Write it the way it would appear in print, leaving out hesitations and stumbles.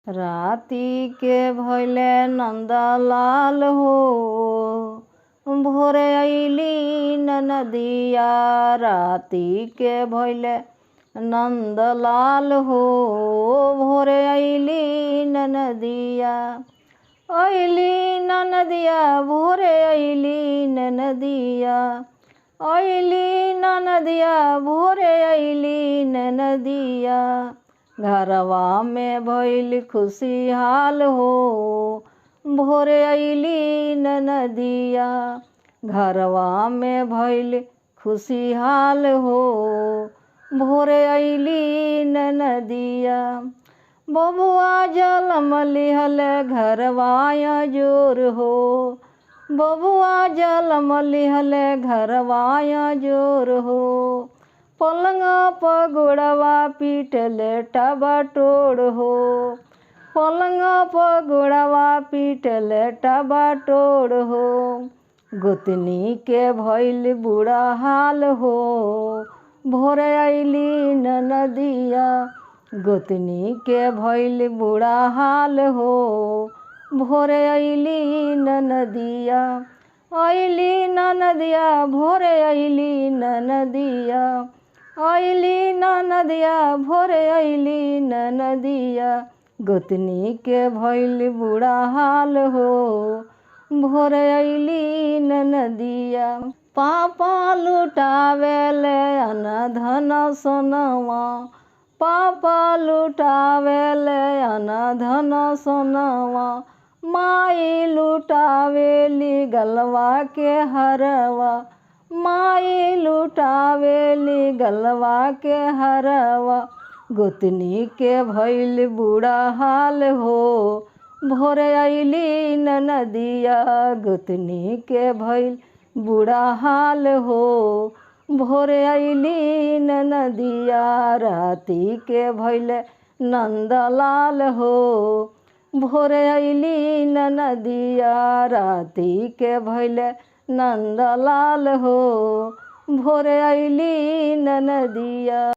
राती के भइले नंदलाल हो, भोरे अइली ननदिया। राती के भइले नंदलाल हो, भोरे अइली ननदिया। अइली ननदिया भोरे अइली ननदिया। अइली ननदिया भोरे अइली ननदिया। घरवा में भइल खुशहाल हो, भोरे अइली ननदिया। घरवा में भइल खुशहाल हो, भोरे अइली ननदिया। बबुआ जनम लिहले घरवा जोर हो, बबुआ जनम लिहले घरवा जोर हो। पलंग पर गोड़वा पीटले टबाटोड़ हो, पलंग पर गोड़वा पीटले टबाटोड़ हो। गोतनी के भइल बुरा हाल हो, भोरे अइली ननदिया। गोतनी के भइल बुरा हाल हो, भोरे अइली ननदिया। अइली ननदिया भोरे अइली ननदिया। अइली ननदिया भोरे अइली ननदिया। गोतनी के भइल बुरा हाल हो, भोरे अइली ननदिया। पापा लुटावेले अन धन सोनवा, पापा लुटावेले अन धन सोनवा। माई लुटावेली गलवा के हरवा, माई लुटावेली गलवा के हरवा। गोतनी के भइल बुरा हाल हो, भोरे अइली ननदिया। गोतनी के भइल बुरा हाल हो, भोरे अइली ननदिया। राती के भइले नंदलाल हो, भोरे अइली ननदिया। राती के भइले नंदलाल हो, भोरे अइली ननदिया।